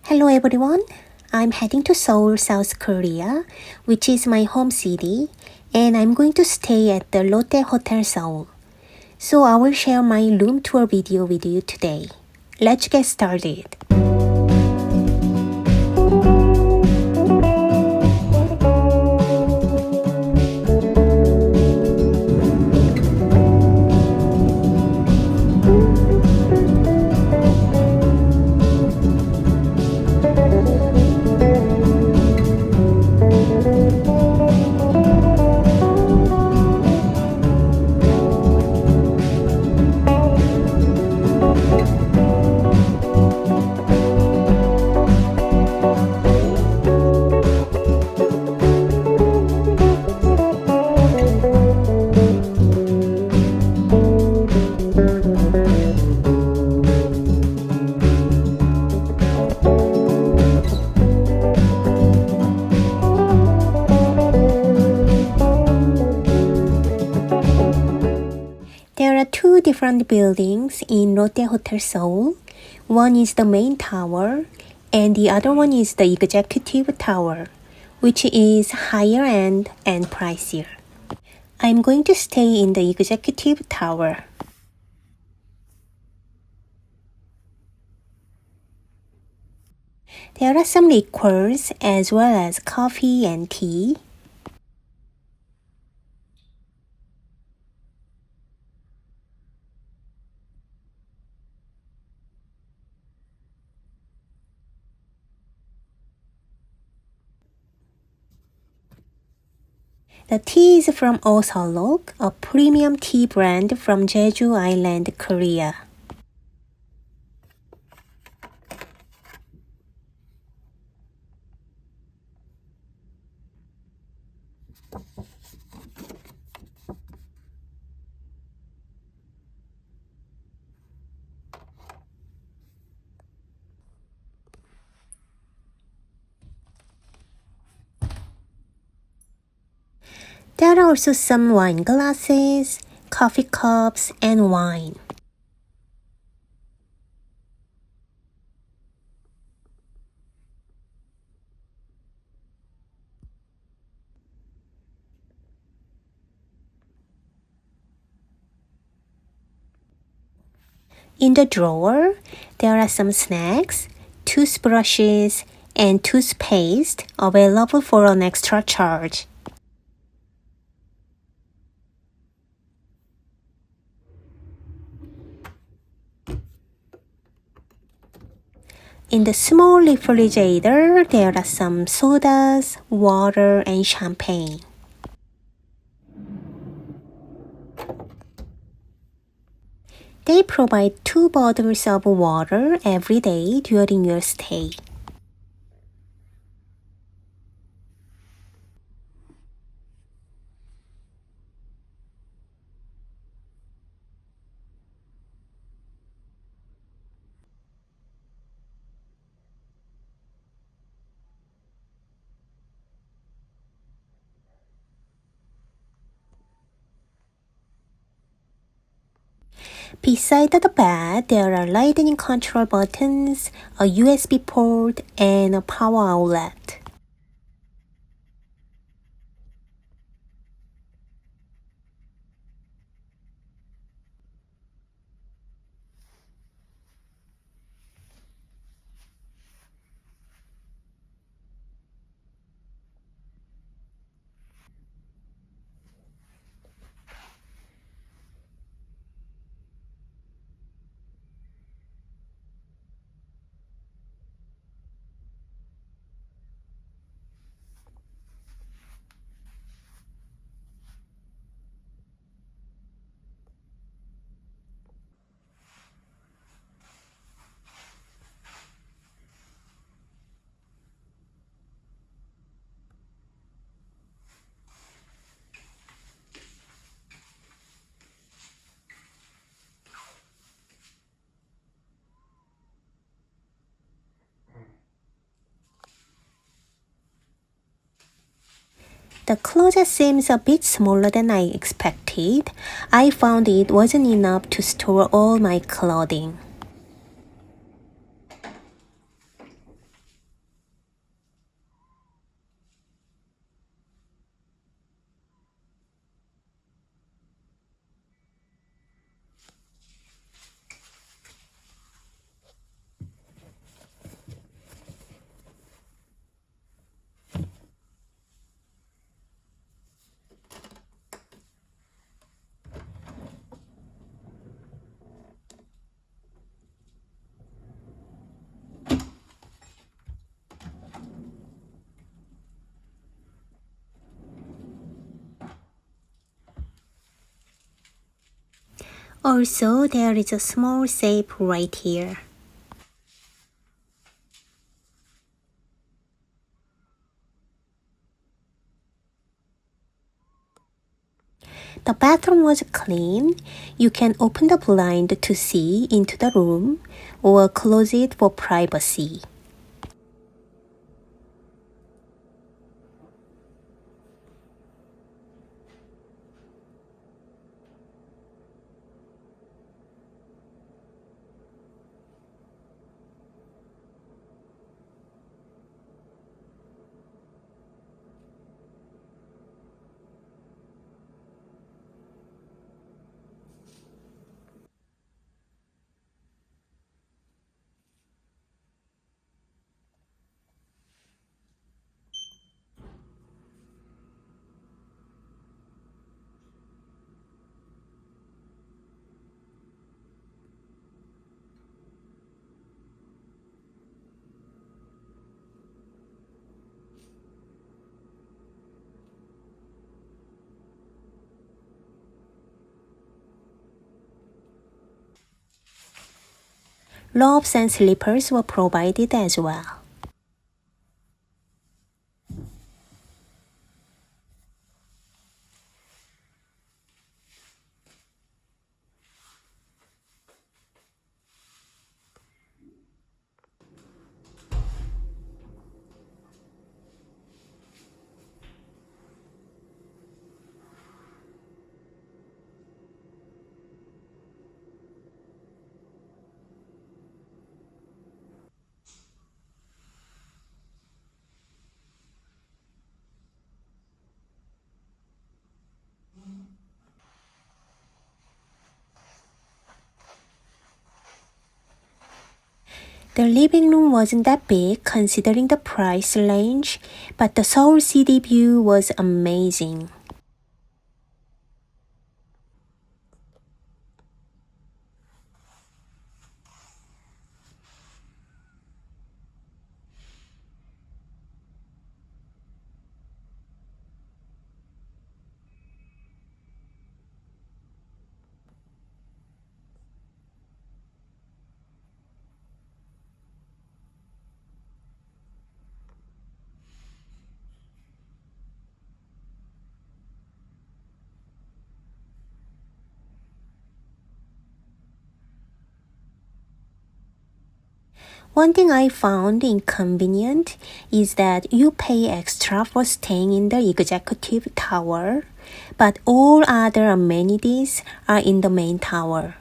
Hello everyone, I'm heading to Seoul, South Korea, which is my home city, and I'm going to stay at the Lotte Hotel Seoul. So I will share my room tour video with you today. Let's get started. There are two different buildings in Lotte Hotel Seoul. One is the main tower, and the other one is the executive tower, which is higher end and pricier. I'm going to stay in the executive tower. There are some liquors as well as coffee and tea. The tea is from Seoul, a premium tea brand from Jeju Island, Korea. There are also some wine glasses, coffee cups, and wine. In the drawer, there are some snacks, toothbrushes, and toothpaste available for an extra charge. In the small refrigerator, there are some sodas, water, and champagne. They provide 2 bottles of water every day during your stay. Beside the bed, there are lightning control buttons, a USB port, and a power outlet. The closet seems a bit smaller than I expected. I found it wasn't enough to store all my clothing. Also, there is a small safe right here. The bathroom was clean. You can open the blind to see into the room or close it for privacy. Robes and slippers were provided as well. The living room wasn't that big considering the price range, but the Seoul city view was amazing. One thing I found inconvenient is that you pay extra for staying in the executive tower, but all other amenities are in the main tower.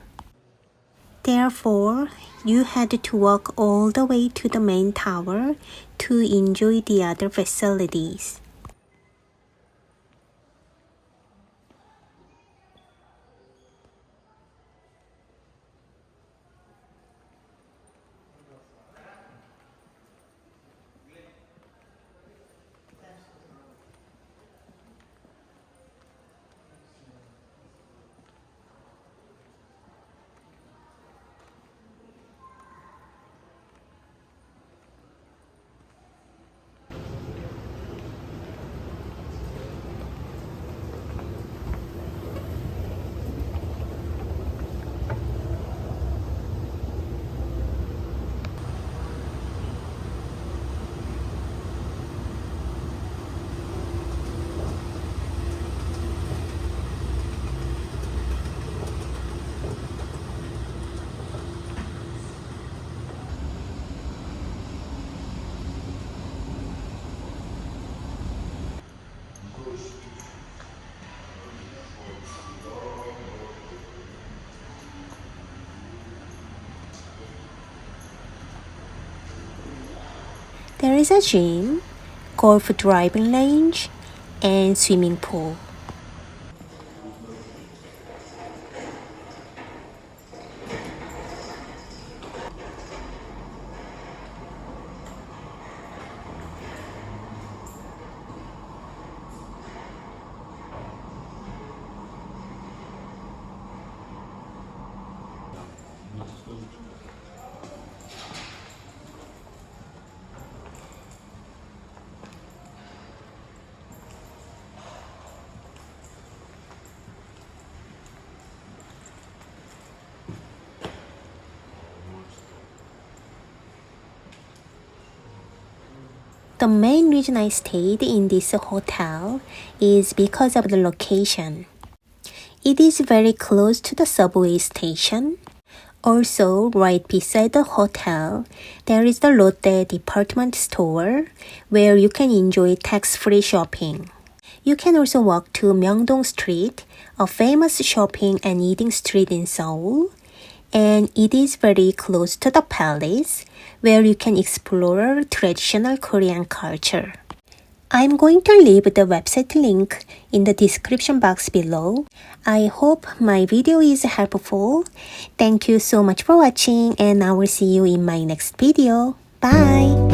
Therefore, you had to walk all the way to the main tower to enjoy the other facilities. There is a gym, golf driving range, and swimming pool. The main reason I stayed in this hotel is because of the location. It is very close to the subway station. Also, right beside the hotel, there is the Lotte department store where you can enjoy tax-free shopping. You can also walk to Myeongdong Street, a famous shopping and eating street in Seoul, and it is very close to the palace where you can explore traditional Korean culture. I'm going to leave the website link in the description box below. I hope my video is helpful. Thank you so much for watching and I will see you in my next video. Bye!